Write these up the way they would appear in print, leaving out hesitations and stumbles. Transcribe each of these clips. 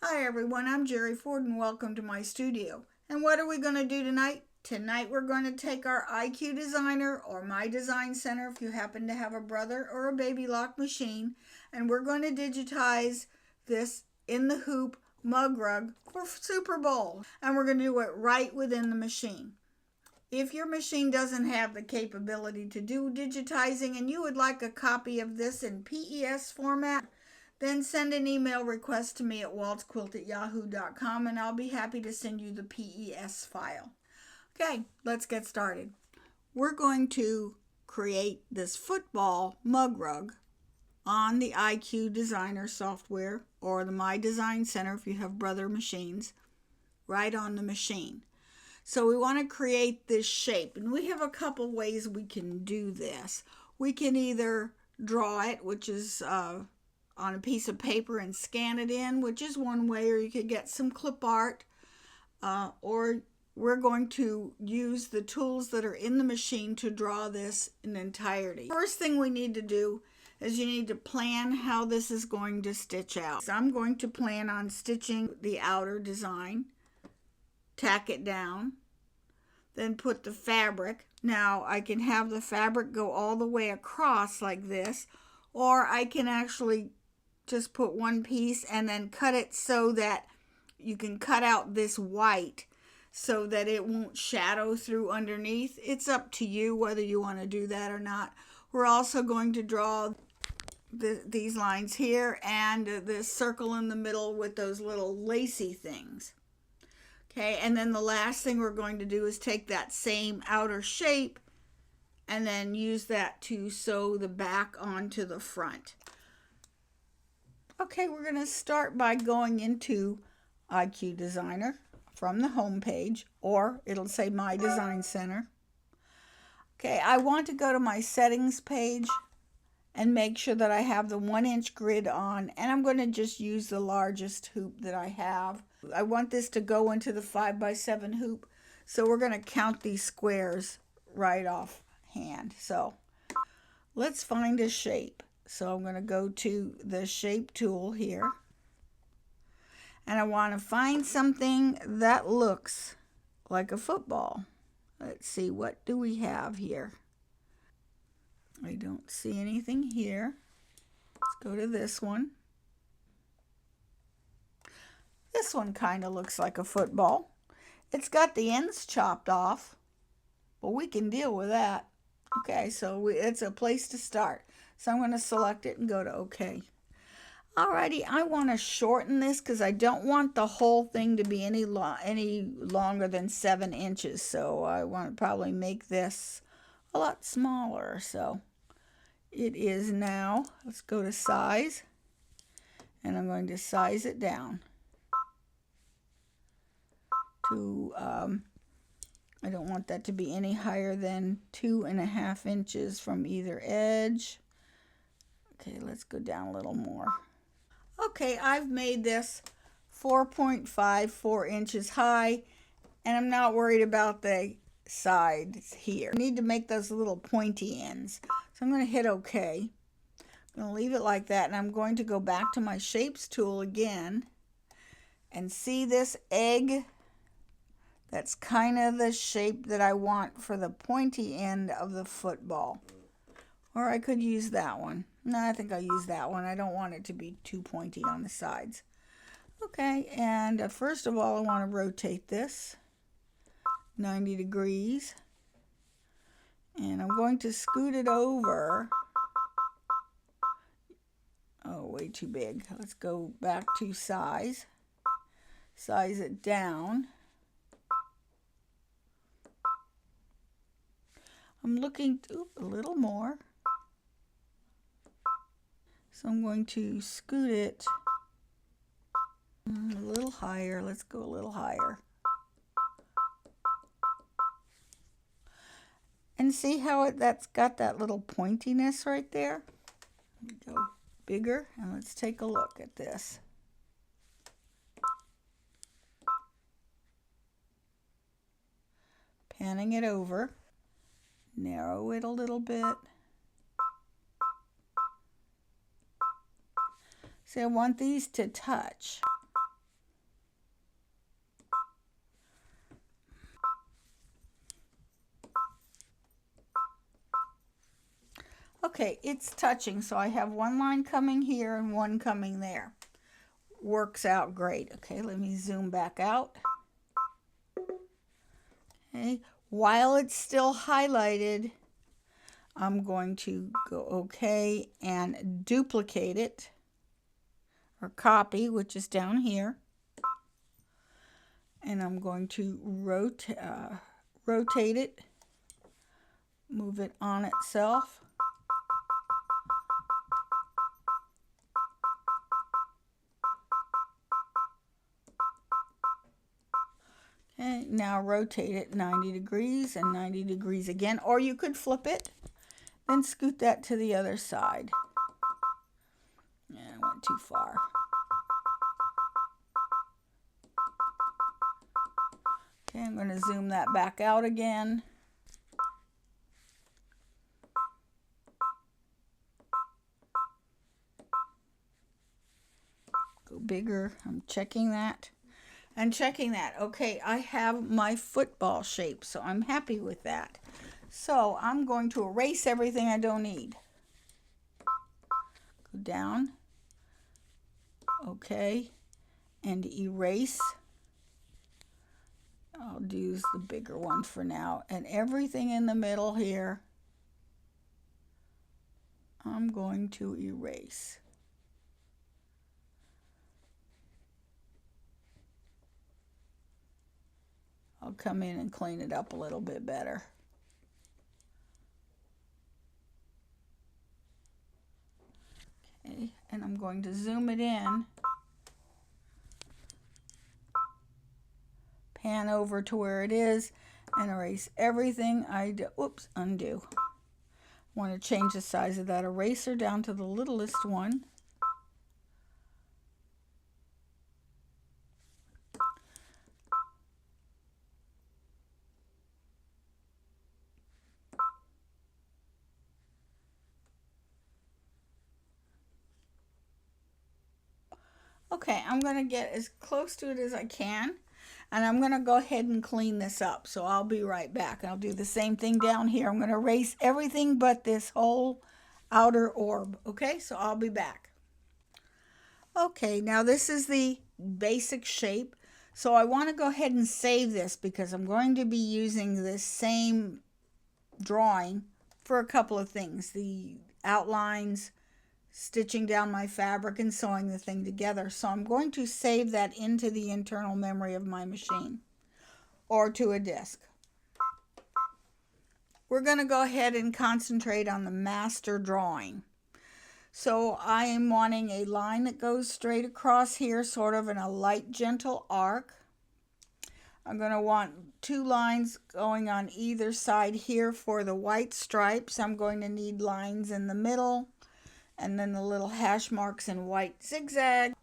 Hi everyone, I'm Jerry Ford and welcome to my studio. And what are we going to do tonight? Tonight we're going to take our IQ Designer or My Design Center if you happen to have a Brother or a Babylock machine, and we're going to digitize this in the hoop mug rug for Super Bowl. And we're going to do it right within the machine. If your machine doesn't have the capability to do digitizing and you would like a copy of this in PES format, then send an email request to me at waltzquilt@yahoo.com and I'll be happy to send you the PES file. Okay, let's get started. We're going to create this football mug rug on the IQ Designer software or the My Design Center if you have Brother machines, right on the machine. So we want to create this shape, and we have a couple ways we can do this. We can either draw it, which is on a piece of paper and scan it in, which is one way, or you could get some clip art, or we're going to use the tools that are in the machine to draw this in entirety. First thing we need to do is you need to plan how this is going to stitch out. So I'm going to plan on stitching the outer design, tack it down, then put the fabric. Now I can have the fabric go all the way across like this, or I can actually just put one piece and then cut it so that you can cut out this white so that it won't shadow through underneath. It's up to you whether you want to do that or not. We're also going to draw these lines here and this circle in the middle with those little lacy things. Okay, and then the last thing we're going to do is take that same outer shape and then use that to sew the back onto the front. Okay, we're going to start by going into IQ Designer from the home page, or it'll say My Design Center. Okay, I want to go to my settings page and make sure that I have the 1-inch grid on, and I'm going to just use the largest hoop that I have. I want this to go into the 5x7 hoop, so we're going to count these squares right off hand. So let's find a shape. So I'm going to go to the shape tool here, and I want to find something that looks like a football. Let's see, what do we have here? I don't see anything here. Let's go to this one. This one kind of looks like a football. It's got the ends chopped off, but we can deal with that. Okay, so it's a place to start. So I'm going to select it and go to OK. Alrighty, I want to shorten this because I don't want the whole thing to be any longer than 7 inches. So I want to probably make this a lot smaller. So it is now. Let's go to size, and I'm going to size it down to, I don't want that to be any higher than 2.5 inches from either edge. Okay, let's go down a little more. Okay, I've made this 4.54 inches high, and I'm not worried about the sides here. I need to make those little pointy ends. So I'm going to hit OK. I'm going to leave it like that, and I'm going to go back to my Shapes tool again and see this egg. That's kind of the shape that I want for the pointy end of the football. Or I could use that one. No, I think I'll use that one. I don't want it to be too pointy on the sides. Okay, and first of all, I want to rotate this 90 degrees. And I'm going to scoot it over. Oh, way too big. Let's go back to size. Size it down. I'm looking a little more. So I'm going to scoot it a little higher. Let's go a little higher. And see how that's got that little pointiness right there? Go bigger, and let's take a look at this. Panning it over. Narrow it a little bit. See, I want these to touch. Okay, it's touching, so I have one line coming here and one coming there. Works out great. Okay, let me zoom back out. Okay, while it's still highlighted, I'm going to go okay and duplicate it, or copy, which is down here. And I'm going to rotate it, move it on itself. Okay, now rotate it 90 degrees and 90 degrees again, or you could flip it and scoot that to the other side. Yeah, I went too far. Okay, I'm going to zoom that back out again. Go bigger. I'm checking that. And checking that. Okay, I have my football shape, so I'm happy with that. So I'm going to erase everything I don't need. Go down. Okay, and erase. I'll use the bigger one for now. And everything in the middle here, I'm going to erase. I'll come in and clean it up a little bit better. Okay, and I'm going to zoom it in. Pan over to where it is and erase everything I do. Oops, undo. I want to change the size of that eraser down to the littlest one. Okay, I'm going to get as close to it as I can, and I'm going to go ahead and clean this up. So I'll be right back. I'll do the same thing down here. I'm going to erase everything but this whole outer orb. Okay, so I'll be back. Okay, now this is the basic shape. So I want to go ahead and save this because I'm going to be using this same drawing for a couple of things. The outlines, stitching down my fabric, and sewing the thing together. So I'm going to save that into the internal memory of my machine or to a disk. We're going to go ahead and concentrate on the master drawing. So I am wanting a line that goes straight across here, sort of in a light, gentle arc. I'm going to want 2 lines going on either side here for the white stripes. I'm going to need lines in the middle, and then the little hash marks in white zigzag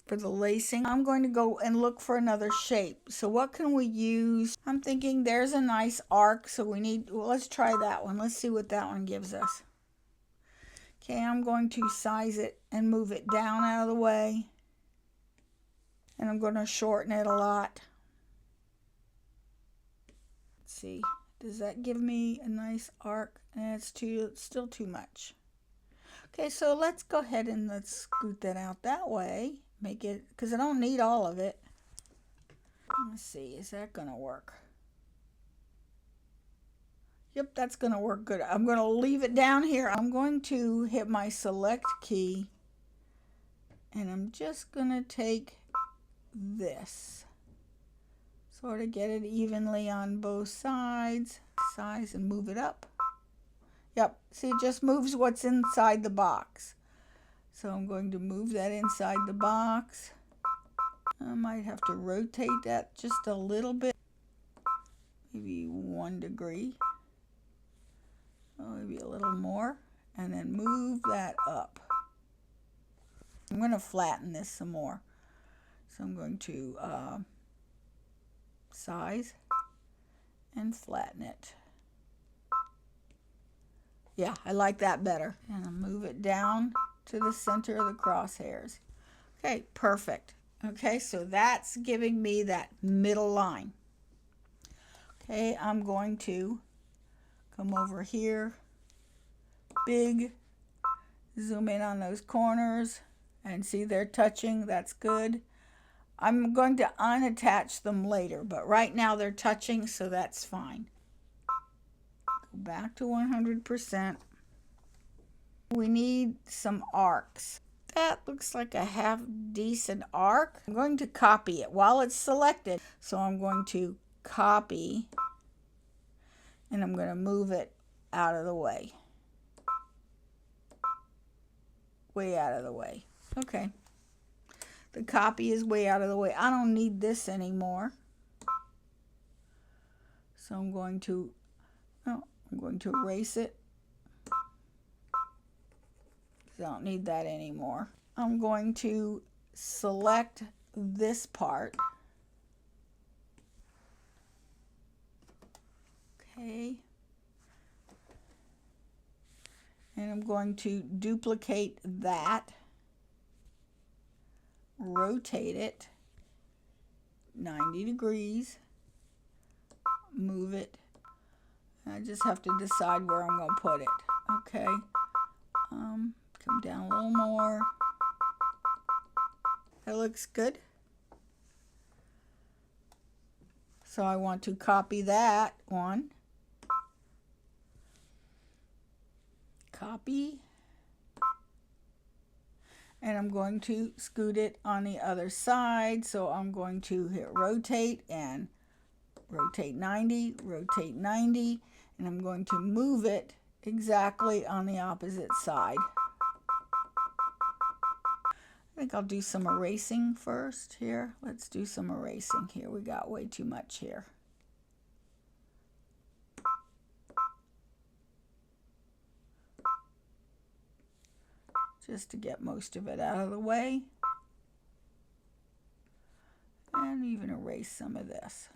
for the lacing. I'm going to go and look for another shape. So what can we use? I'm thinking there's a nice arc, so we need, well, let's try that one. Let's see what that one gives us. Okay, I'm going to size it and move it down out of the way. And I'm going to shorten it a lot. Let's see, does that give me a nice arc? And it's still too much. Okay, so let's go ahead and let's scoot that out that way. Make it, because I don't need all of it. Let's see, is that going to work? Yep, that's going to work good. I'm going to leave it down here. I'm going to hit my select key, and I'm just going to take this. Sort of get it evenly on both sides. Size and move it up. Yep, see, it just moves what's inside the box. So I'm going to move that inside the box. I might have to rotate that just a little bit. Maybe 1 degree. Maybe a little more. And then move that up. I'm going to flatten this some more. So I'm going to size and flatten it. Yeah, I like that better. And I'll move it down to the center of the crosshairs. Okay, perfect. Okay, so that's giving me that middle line. Okay, I'm going to come over here, big. Zoom in on those corners and see they're touching. That's good. I'm going to unattach them later, but right now they're touching, so that's fine. Go back to 100%. We need some arcs. That looks like a half decent arc. I'm going to copy it while it's selected. So I'm going to copy and I'm going to move it out of the way. Way out of the way. Okay. The copy is way out of the way. I don't need this anymore. So I'm going to erase it. I don't need that anymore. I'm going to select this part. Okay. And I'm going to duplicate that. Rotate it 90 degrees. Move it. I just have to decide where I'm going to put it. Okay. Come down a little more. That looks good. So I want to copy that one. Copy. And I'm going to scoot it on the other side. So I'm going to hit rotate and rotate 90, rotate 90. And I'm going to move it exactly on the opposite side. I think I'll do some erasing first here. Let's do some erasing here. We got way too much here. Just to get most of it out of the way. And even erase some of this.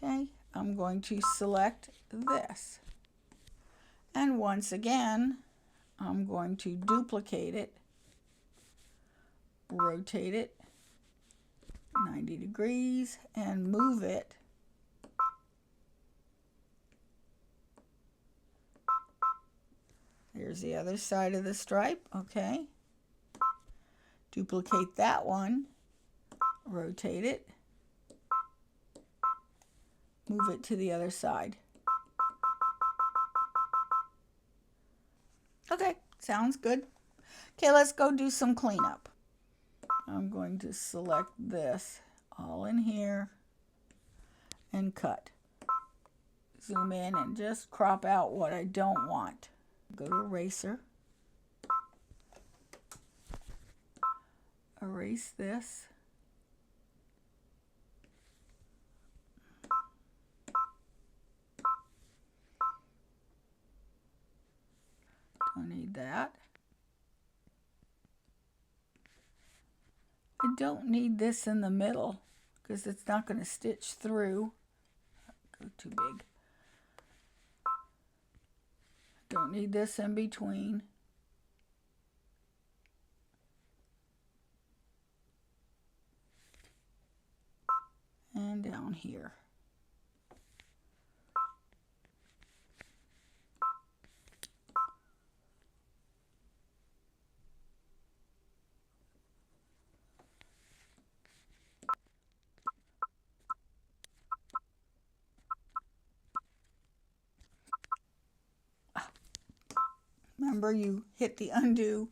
Okay, I'm going to select this. And once again, I'm going to duplicate it, rotate it 90 degrees, and move it Here's the other side of the stripe. Okay. Duplicate that one. Rotate it. Move it to the other side. Okay, sounds good. Okay, let's go do some cleanup. I'm going to select this all in here and cut. Zoom in and just crop out what I don't want. Go to eraser. Erase this. Don't need that. I don't need this in the middle because it's not going to stitch through. Go too big. Don't need this in between. And down here. Remember, you hit the undo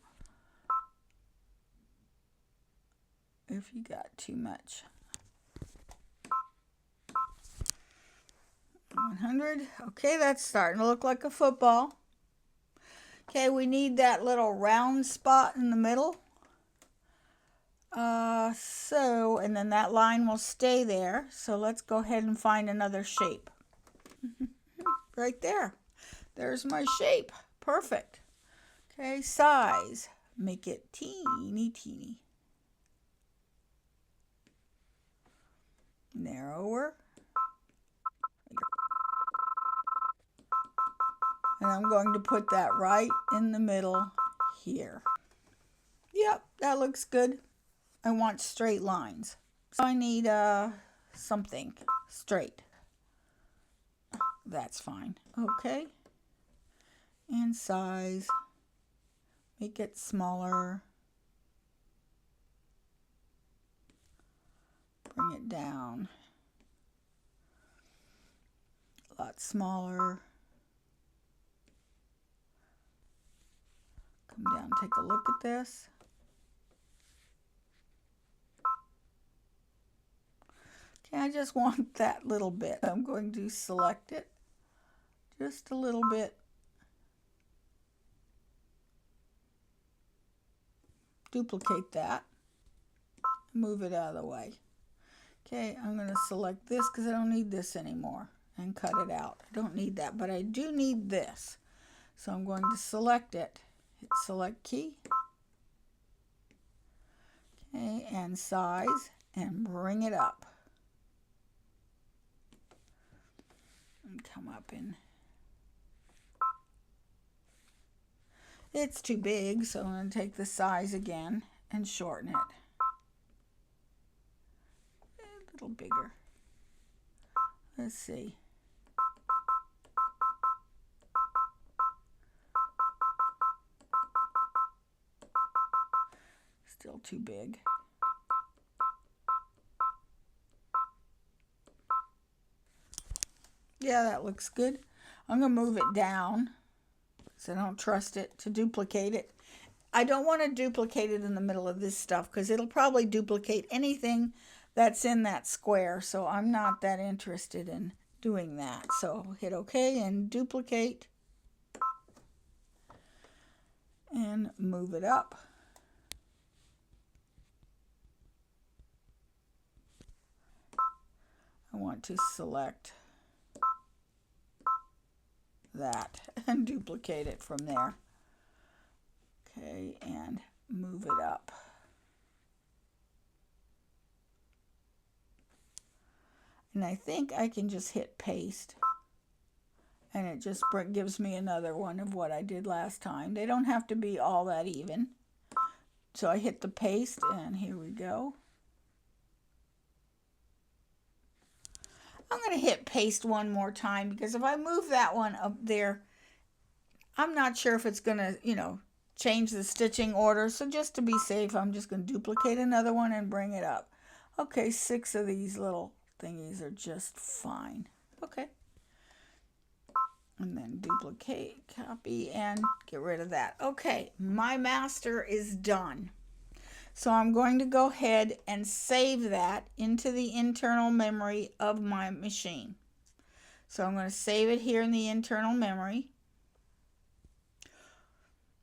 if you got too much. 100. Okay, that's starting to look like a football. Okay, we need that little round spot in the middle. And then that line will stay there. So let's go ahead and find another shape. Right there. There's my shape. Perfect. Okay, size. Make it teeny, teeny. Narrower. And I'm going to put that right in the middle here. Yep, that looks good. I want straight lines. So I need something straight. That's fine. Okay. and size. Make it smaller. Bring it down. A lot smaller. Come down, take a look at this. Okay, I just want that little bit. I'm going to select it just a little bit. Duplicate that. Move it out of the way. Okay, I'm going to select this because I don't need this anymore and cut it out. I don't need that, but I do need this. So I'm going to select it. Hit select key. Okay, and size, and bring it up. And come up in. It's too big, so I'm going to take the size again and shorten it. A little bigger. Let's see. Still too big. Yeah, that looks good. I'm going to move it down because I don't trust it to duplicate it. I don't want to duplicate it in the middle of this stuff because it'll probably duplicate anything that's in that square. So I'm not that interested in doing that. So hit OK and duplicate and move it up. I want to select that and duplicate it from there. Okay, and move it up. And I think I can just hit paste. And it just gives me another one of what I did last time. They don't have to be all that even. So I hit the paste and here we go. I'm going to hit paste one more time because if I move that one up there, I'm not sure if it's going to, change the stitching order. So just to be safe, I'm just going to duplicate another one and bring it up. Okay, 6 of these little thingies are just fine. Okay. And then duplicate, copy, and get rid of that. Okay, my master is done. So I'm going to go ahead and save that into the internal memory of my machine. So I'm going to save it here in the internal memory.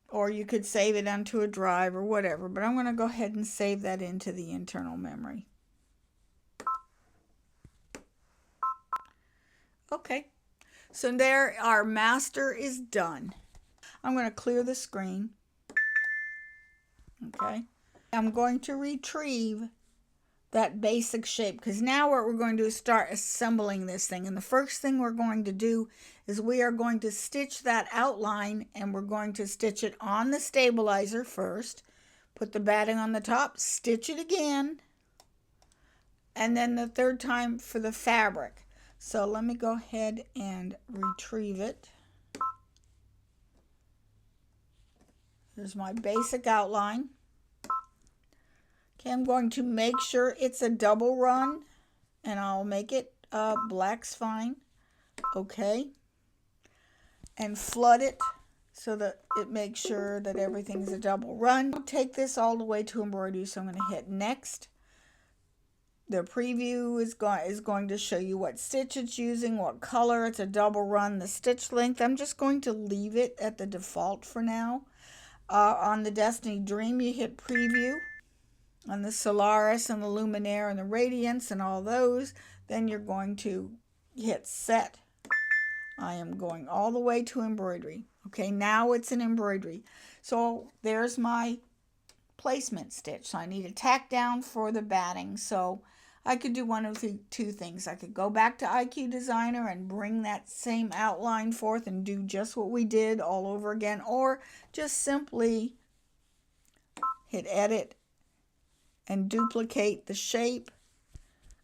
Or you could save it onto a drive or whatever, but I'm going to go ahead and save that into the internal memory. Okay, so there our master is done. I'm going to clear the screen. Okay. I'm going to retrieve that basic shape because now what we're going to do is start assembling this thing. And the first thing we're going to do is we are going to stitch that outline and we're going to stitch it on the stabilizer first. Put the batting on the top, stitch it again, and then the third time for the fabric. So let me go ahead and retrieve it. Here's my basic outline. Okay, I'm going to make sure it's a double run, and I'll make it black's fine. Okay, and flood it so that it makes sure that everything's a double run. I'll take this all the way to embroidery, so I'm going to hit next. The preview is going to show you what stitch it's using, what color. It's a double run. The stitch length, I'm just going to leave it at the default for now. On the Destiny Dream, you hit preview. On the Solaris and the Luminaire and the Radiance and all those, then you're going to hit set. I am going all the way to embroidery. Okay, now it's an embroidery. So there's my placement stitch. So I need a tack down for the batting. So I could do one of the two things. I could go back to IQ Designer and bring that same outline forth and do just what we did all over again, or just simply hit edit and duplicate the shape,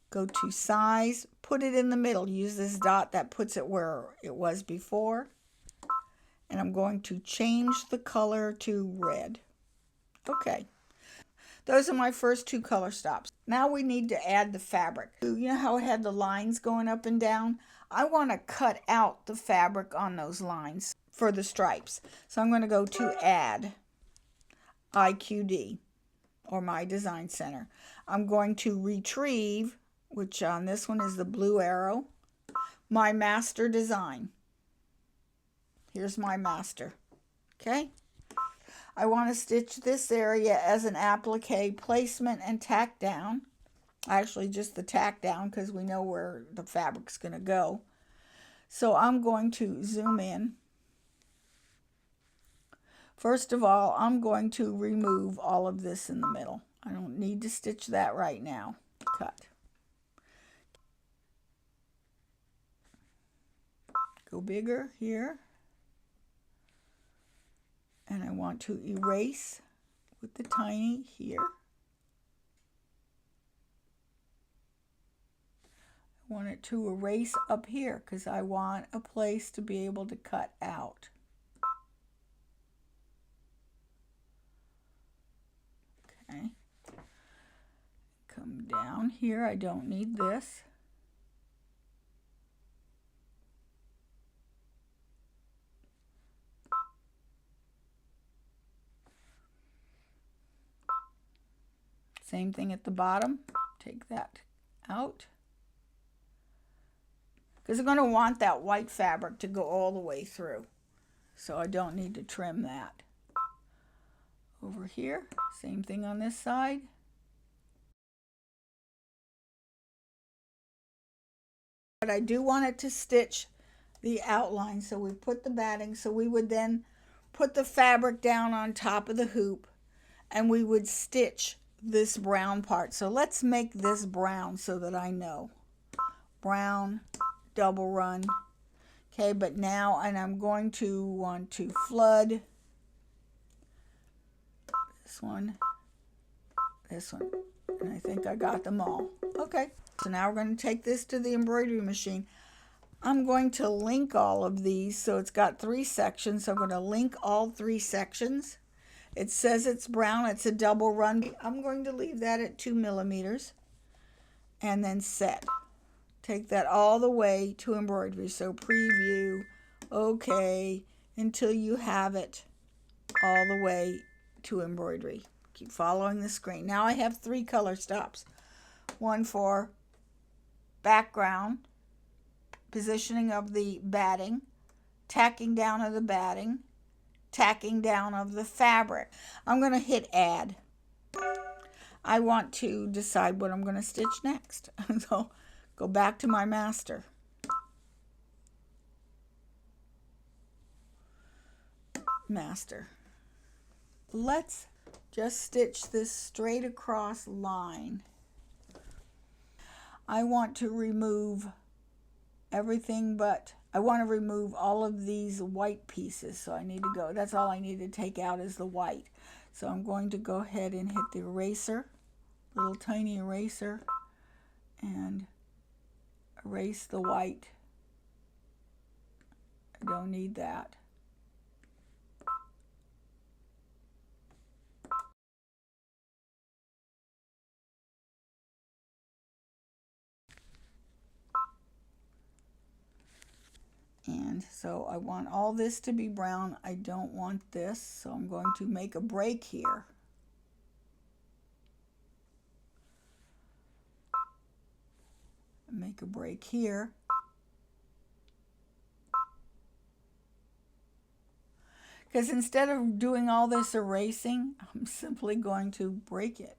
go to size, put it in the middle, use this dot that puts it where it was before, and I'm going to change the color to red. Okay, those are my first two color stops. Now we need to add the fabric. You know how it had the lines going up and down? I want to cut out the fabric on those lines for the stripes. So I'm going to go to Add, IQD, or My Design Center. I'm going to retrieve, which on this one is the blue arrow, my master design. Here's my master. Okay. I want to stitch this area as an applique placement and tack down. Actually, just the tack down because we know where the fabric's going to go. So I'm going to zoom in. First of all, I'm going to remove all of this in the middle. I don't need to stitch that right now. Cut. Go bigger here. And I want to erase with the tiny here. I want it to erase up here because I want a place to be able to cut out. Okay. Come down here. I don't need this. Same thing at the bottom. Take that out. Because I'm going to want that white fabric to go all the way through. So I don't need to trim that. Over here, same thing on this side. But I do want it to stitch the outline. So we put the batting. So we would then put the fabric down on top of the hoop. And we would stitch this brown part. So let's make this brown so that I know. Brown, double run. Okay, but now, and I'm going to want to flood this one, and I think I got them all. Okay, so now we're going to take this to the embroidery machine. I'm going to link all of these, so it's got 3 sections, so I'm going to link all 3 sections. It says it's brown, it's a double run. I'm going to leave that at 2 millimeters and then set. Take that all the way to embroidery. So preview, okay, until you have it all the way to embroidery. Keep following the screen. Now I have 3 color stops. One for background, positioning of the batting, tacking down of the batting, tacking down of the fabric. I'm going to hit add. I want to decide what I'm going to stitch next. So go back to my master. Master. Let's just stitch this straight across line. I want to remove everything but I want to remove all of these white pieces, so I need to go. That's all I need to take out is the white. So I'm going to go ahead and hit the eraser, little tiny eraser, and erase the white. I don't need that. And so I want all this to be brown. I don't want this, so I'm going to make a break here. Make a break here. Because instead of doing all this erasing, I'm simply going to break it.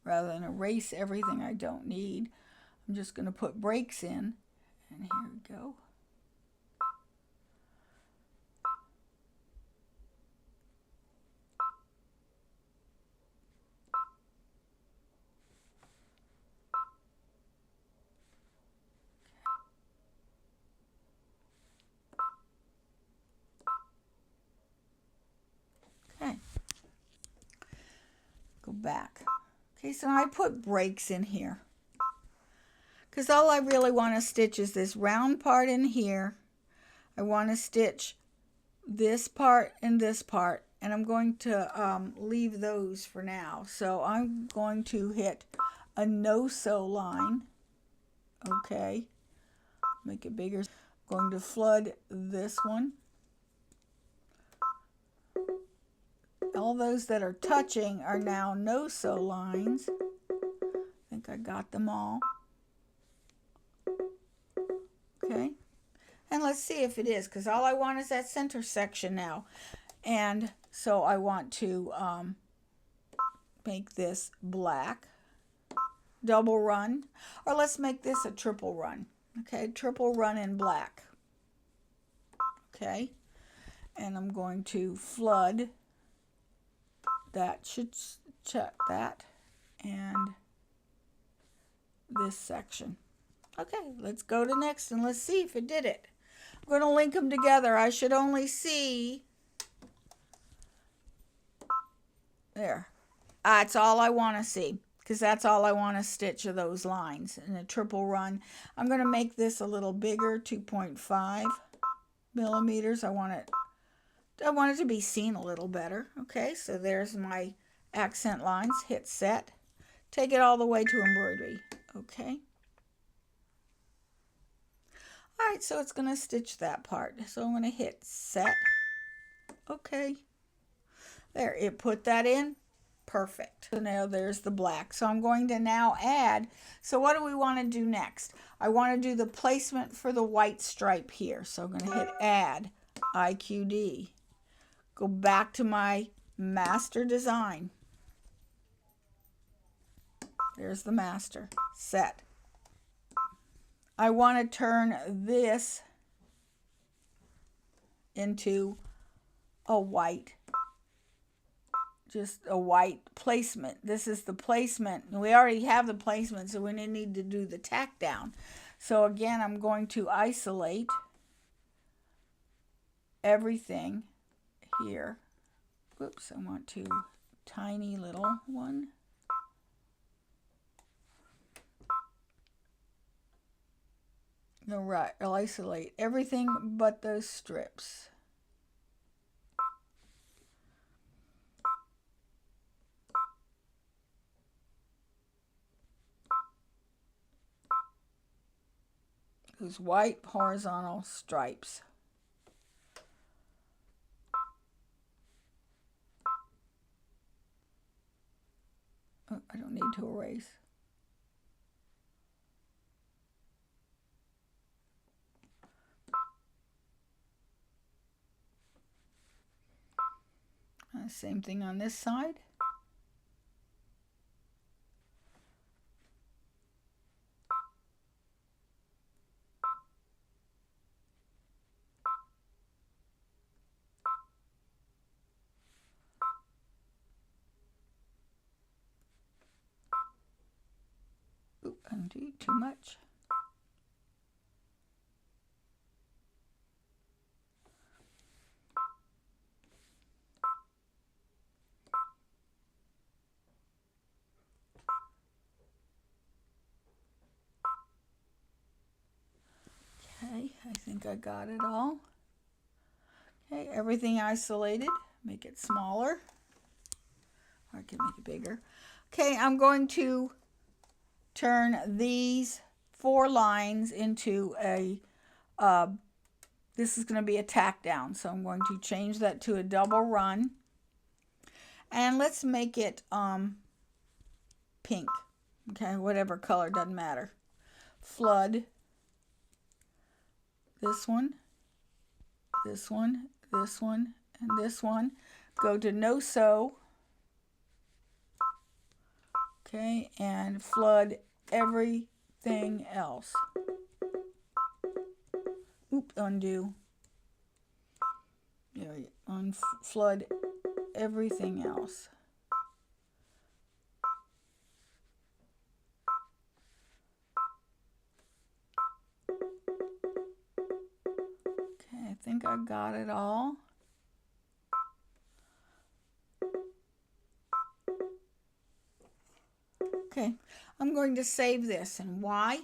Rather than erase everything I don't need, I'm just going to put breaks in. And here we go. Okay. Go back. Okay, so I put breaks in here. because all I really want to stitch is this round part in here. I want to stitch this part and this part, and I'm going to leave those for now. So I'm going to hit a no-sew line. Okay, make it bigger. I'm going to flood this one. All those that are touching are now no-sew lines. I think I got them all. Okay, and let's see if it is, because all I want is that center section now. And so I want to make this black, double run, or let's make this a triple run. Okay, triple run in black. Okay, and I'm going to flood. That should check that, and this section. Okay, let's go to next and let's see if it did it. I'm going to link them together. I should only see there. That's all I want to see, because that's all I want to stitch of those lines in a triple run. I'm going to make this a little bigger, 2.5 millimeters. I want it to be seen a little better. Okay, so there's my accent lines. Hit set. Take it all the way to embroidery. Okay. All right, so it's going to stitch that part. So I'm going to hit set. Okay. There, it put that in. Perfect. So now there's the black. So I'm going to now add. So what do we want to do next? I want to do the placement for the white stripe here. So I'm going to hit add, IQD. Go back to my master design. There's the master. Set. I want to turn this into a white, just a white placement. This is the placement. We already have the placement, so we need to do the tack down. So again, I'm going to isolate everything here. Oops, I want to tiny little one. No, right, I'll isolate everything but those strips. Those white horizontal stripes. Oh, I don't need to erase. Same thing on this side. Oop, undo too much. Okay, I think I got it all. Okay, everything isolated. Make it smaller. Or I can make it bigger. Okay, I'm going to turn these 4 lines into a, this is going to be a tack down. So I'm going to change that to a double run. And let's make it pink. Okay, whatever color, doesn't matter. Flood. This one, this one, this one, and this one. Go to no sew. Okay, and flood everything else. Oop, undo. There we go. Flood everything else. I think I got it all. Okay, I'm going to save this. And why?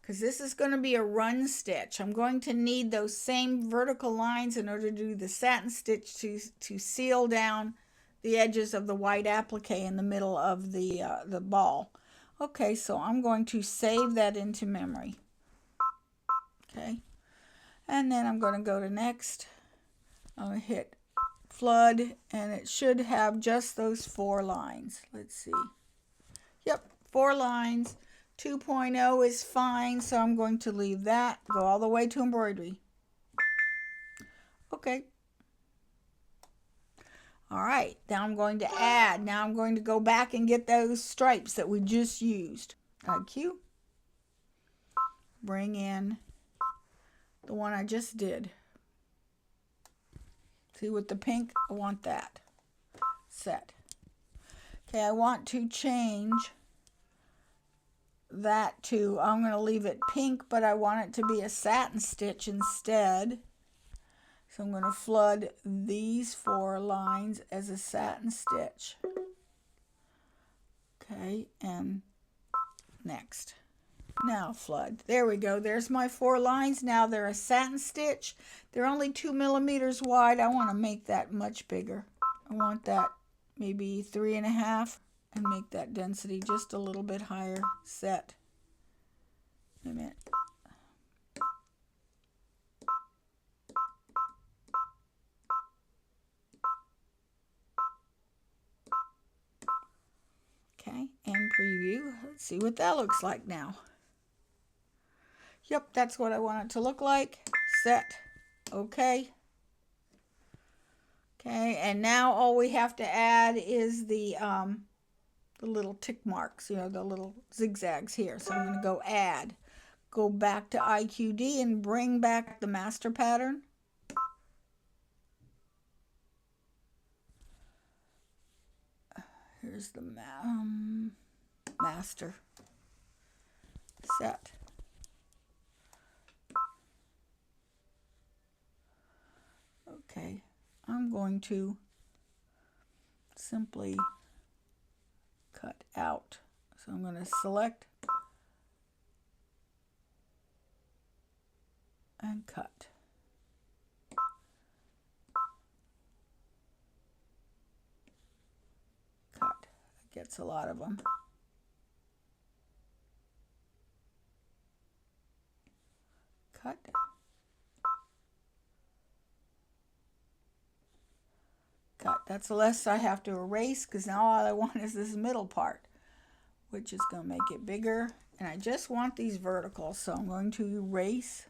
because this is going to be a run stitch. I'm going to need those same vertical lines in order to do the satin stitch to seal down the edges of the white applique in the middle of the ball. Okay, so I'm going to save that into memory. Okay, and then I'm going to go to next. I'm going to hit flood, and it should have just those 4 lines. Let's see. Yep, 4 lines. 2.0 is fine, so I'm going to leave that. Go all the way to embroidery. Okay. All right, now I'm going to add. Now I'm going to go back and get those stripes that we just used. IQ. Bring in the one I just did. See, with the pink, I want that. Set. Okay, I want to change that to, I'm going to leave it pink, but I want it to be a satin stitch instead. So I'm going to flood these 4 lines as a satin stitch. Okay, and next. Now flood. There we go. There's my 4 lines. Now they're a satin stitch. They're only 2 millimeters wide. I want to make that much bigger. I want that maybe 3.5 and make that density just a little bit higher. Set. Wait a minute. Okay, and preview. Let's see what that looks like now. Yep, that's what I want it to look like. Set. Okay. Okay, and now all we have to add is the little tick marks, you know, the little zigzags here. So I'm going to go add. Go back to IQD and bring back the master pattern. Here's the master. Set. Okay, I'm going to simply cut out. So I'm going to select and cut. Cut. That gets a lot of them. Cut. Cut. That's less I have to erase, because now all I want is this middle part, which is going to make it bigger. And I just want these verticals, so I'm going to erase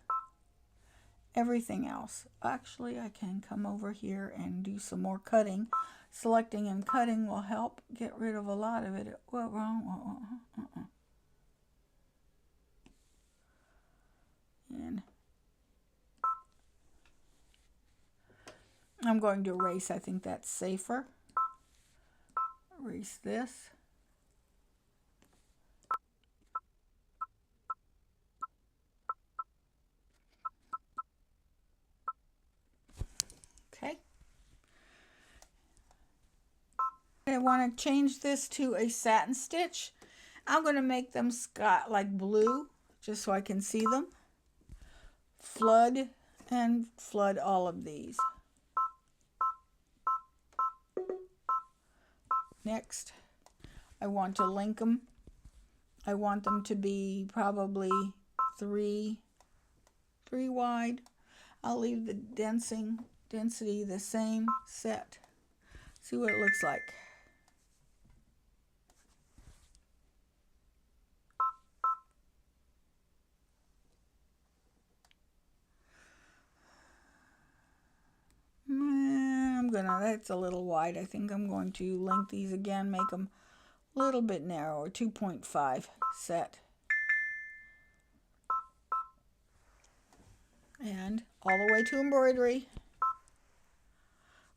everything else. Actually, I can come over here and do some more cutting. Selecting and cutting will help get rid of a lot of it. Well, wrong. And I'm going to erase. I think that's safer. Erase this. Okay. I want to change this to a satin stitch. I'm going to make them like blue, just so I can see them. Flood and flood all of these. Next, I want to link them. I want them to be probably 3 wide. I'll leave the density the same. Set. See what it looks like. That's a little wide. I think I'm going to link these again, make them a little bit narrower, 2.5. Set. And all the way to embroidery.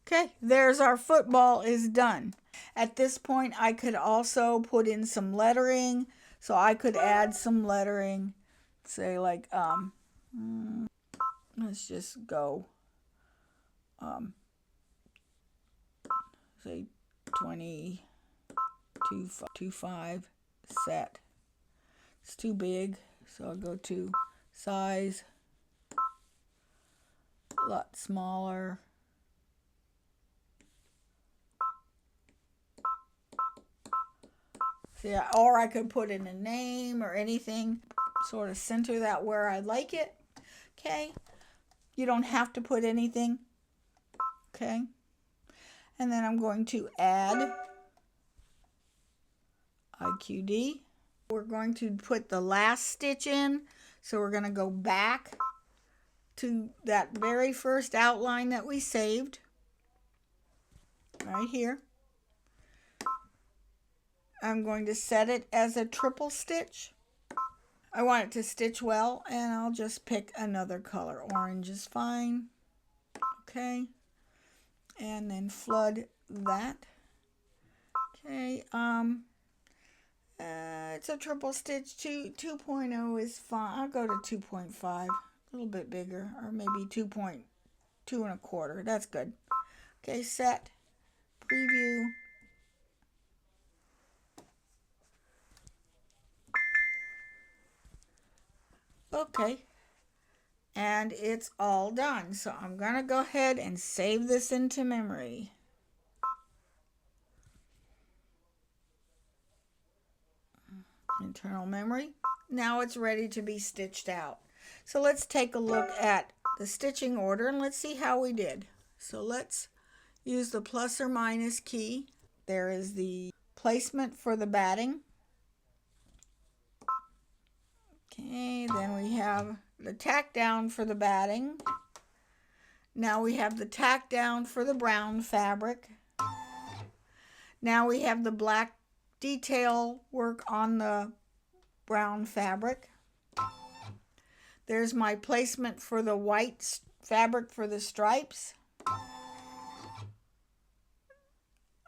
Okay, there's our football is done. At this point, I could also put in some lettering. So I could add some lettering, say like, let's just go, say 22.5. Set. It's too big, So I'll go to size, a lot smaller. Yeah, or I could put in a name or anything, sort of center that where I like it. Okay, you don't have to put anything. Okay, and then I'm going to add IQD. We're going to put the last stitch in, so we're going to go back to that very first outline that we saved right here. I'm going to set it as a triple stitch. I want it to stitch well, and I'll just pick another color. Orange is fine. Okay, and then flood that. Okay, it's a triple stitch. 2.0 is fine. I'll go to 2.5, a little bit bigger, or maybe 2.2 1/4. That's good. Okay, set, preview. Okay, and it's all done. So I'm going to go ahead and save this into memory. Internal memory. Now it's ready to be stitched out. So let's take a look at the stitching order and let's see how we did. So let's use the plus or minus key. There is the placement for the batting. Okay, then we have the tack down for the batting. Now we have the tack down for the brown fabric. Now we have the black detail work on the brown fabric. There's my placement for the white fabric for the stripes.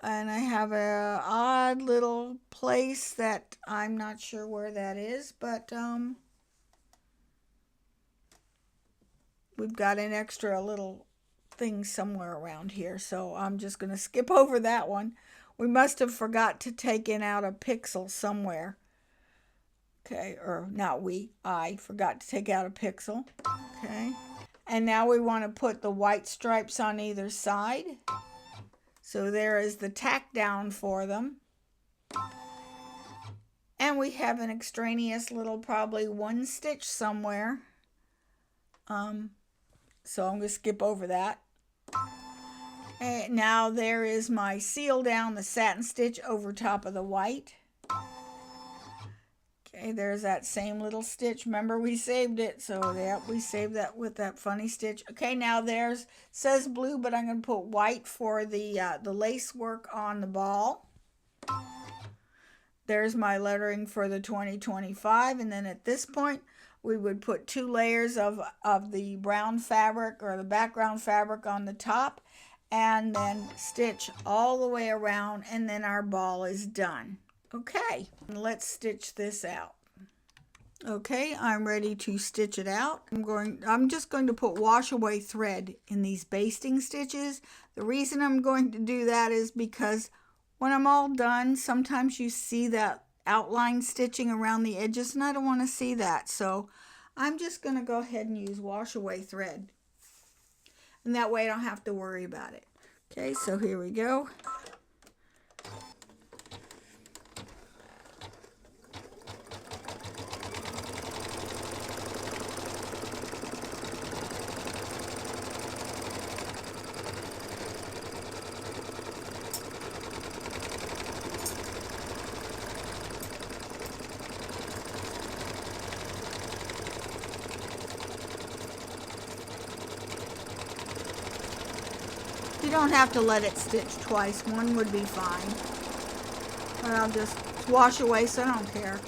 And I have a odd little place that I'm not sure where that is, but we've got an extra little thing somewhere around here, so I'm just going to skip over that one. We must have forgot to take out a pixel somewhere. Okay, or not we, I forgot to take out a pixel. Okay, and now we want to put the white stripes on either side. So there is the tack down for them. And we have an extraneous little, probably one stitch somewhere. So I'm going to skip over that. And now there is my seal down, the satin stitch over top of the white. Okay, there's that same little stitch. Remember, we saved it, so yeah, we saved that with that funny stitch. Okay, now there's, says blue, but I'm going to put white for the lace work on the ball. There's my lettering for the 2025, and then at this point, we would put 2 layers of the brown fabric or the background fabric on the top, and then stitch all the way around, and then our ball is done. Okay, let's stitch this out. Okay, I'm ready to stitch it out. I'm just going to put wash away thread in these basting stitches. The reason I'm going to do that is because when I'm all done, sometimes you see that outline stitching around the edges, and I don't want to see that. So I'm just going to go ahead and use wash away thread. And that way I don't have to worry about it. Okay, so here we go. You don't have to let it stitch twice. One would be fine. But I'll just wash away, so I don't care.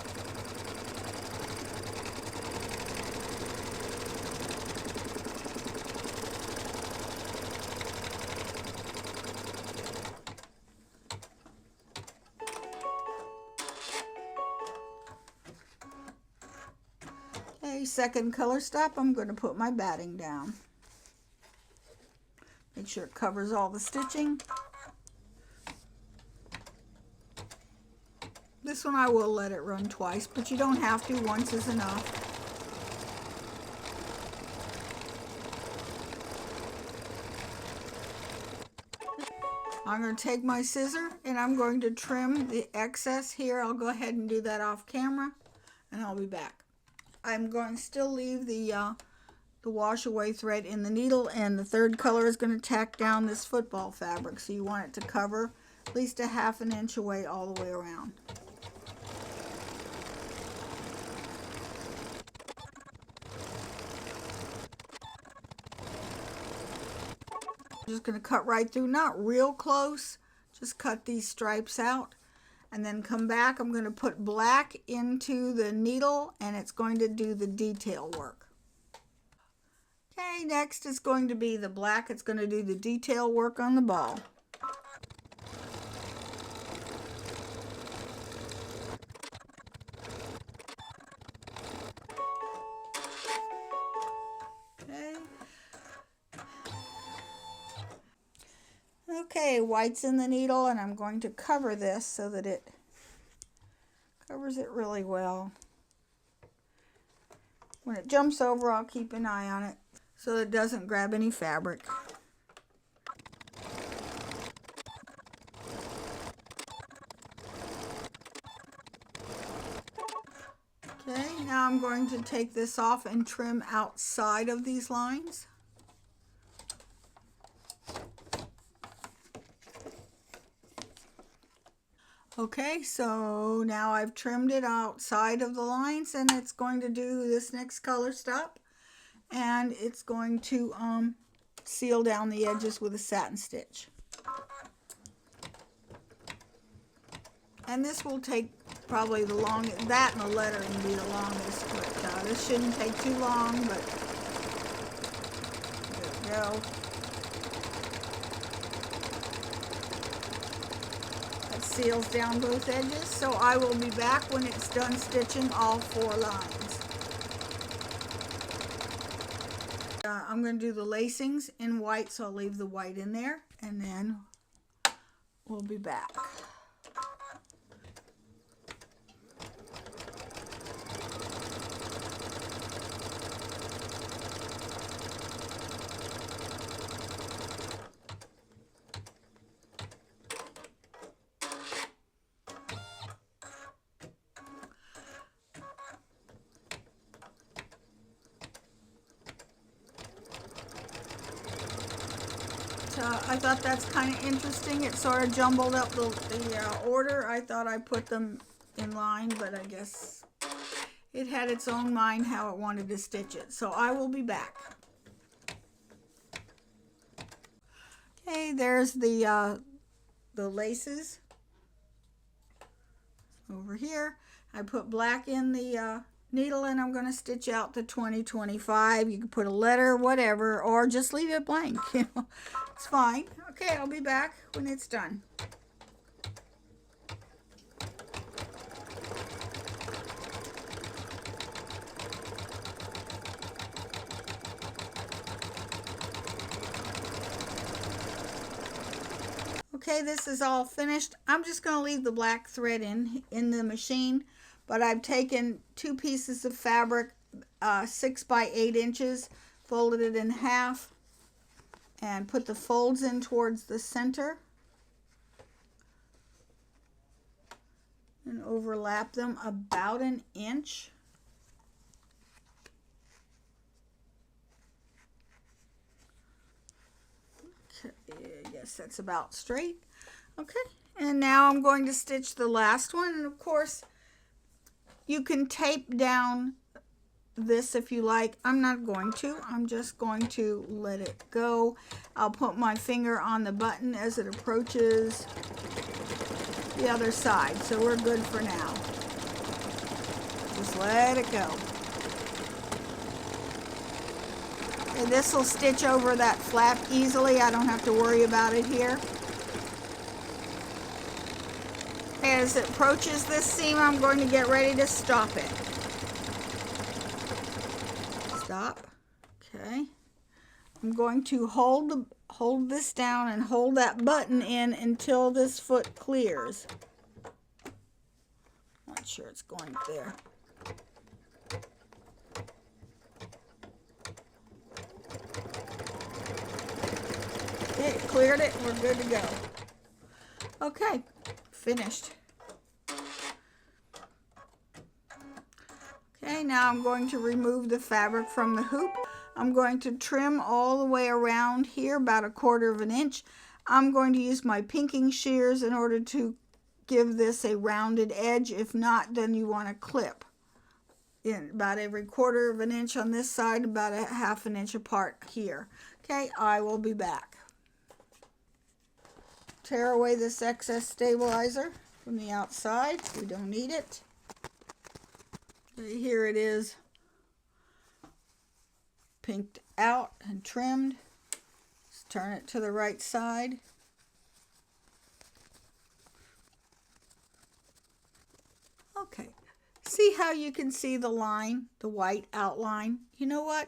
Okay, second color stop, I'm going to put my batting down. Make sure it covers all the stitching. This one I will let it run twice, but you don't have to. Once is enough. I'm going to take my scissor and I'm going to trim the excess here. I'll go ahead and do that off camera and I'll be back. I'm going to still leave the wash away thread in the needle, and the third color is going to tack down this football fabric, so you want it to cover at least a ½ inch away all the way around. I'm just going to cut right through, not real close, just cut these stripes out, and then come back. I'm going to put black into the needle and it's going to do the detail work. Okay, next is going to be the black. It's going to do the detail work on the ball. Okay, white's in the needle, and I'm going to cover this so that it covers it really well. When it jumps over, I'll keep an eye on it so it doesn't grab any fabric. Okay, now I'm going to take this off and trim outside of these lines. Okay, so now I've trimmed it outside of the lines, and it's going to do this next color stop, and it's going to seal down the edges with a satin stitch. And this will take probably the longest, that and the lettering be the longest, but this shouldn't take too long, but there we go. Seals down both edges, so I will be back when it's done stitching all 4 lines. I'm going to do the lacings in white, so I'll leave the white in there, and then we'll be back. I thought that's kind of interesting. It sort of jumbled up the order. I thought I put them in line, but I guess it had its own mind how it wanted to stitch it. So I will be back. Okay, there's the laces over here. I put black in the needle, and I'm going to stitch out the 2025. You can put a letter, whatever, or just leave it blank. You know, it's fine. Okay, I'll be back when it's done. Okay, this is all finished. I'm just going to leave the black thread in the machine, but I've taken 2 pieces of fabric, 6 by 8 inches, folded it in half, and put the folds in towards the center and overlap them about 1 inch. Okay, I guess that's about straight. Okay, and now I'm going to stitch the last one, and of course you can tape down this if you like. I'm not going to. I'm just going to let it go. I'll put my finger on the button as it approaches the other side, so we're good for now. Just let it go. Okay, this will stitch over that flap easily. I don't have to worry about it here. As it approaches this seam, I'm going to get ready to stop it. Stop. Okay. I'm going to hold this down and hold that button in until this foot clears. Not sure it's going there. Okay, cleared it. We're good to go. Okay, finished. Okay, now I'm going to remove the fabric from the hoop. I'm going to trim all the way around here, about 1/4 of an inch. I'm going to use my pinking shears in order to give this a rounded edge. If not, then you want to clip in about every 1/4 of an inch on this side, about 1/2 an inch apart here. Okay, I will be back. Tear away this excess stabilizer from the outside. We don't need it. Here it is, pinked out and trimmed. Let's turn it to the right side. Okay, see how you can see the line, the white outline? You know what?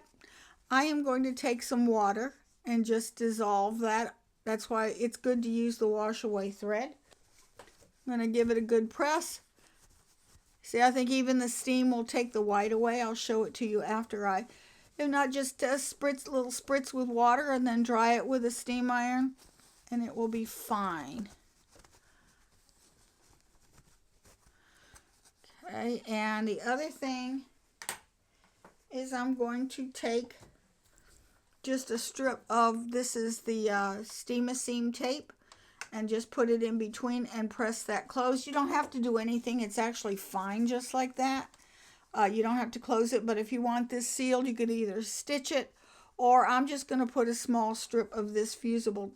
I am going to take some water and just dissolve that. That's why it's good to use the wash away thread. I'm going to give it a good press. See, I think even the steam will take the white away. I'll show it to you after if not, just a little spritz with water and then dry it with a steam iron and it will be fine. Okay, and the other thing is I'm going to take just a strip of, this is the steam-a-seam tape, and just put it in between and press that closed. You don't have to do anything. It's actually fine just like that. You don't have to close it, but if you want this sealed, you could either stitch it, or I'm just going to put a small strip of this fusible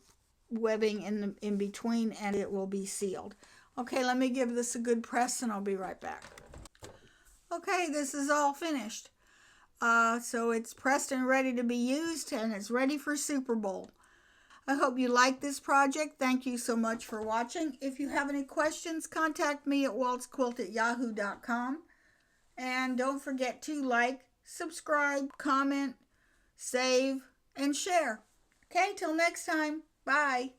webbing in between and it will be sealed. Okay, let me give this a good press and I'll be right back. Okay, this is all finished. So it's pressed and ready to be used, and it's ready for Super Bowl. I hope you like this project. Thank you so much for watching. If you have any questions, contact me at waltzquilt@yahoo.com. And don't forget to like, subscribe, comment, save, and share. Okay, till next time. Bye.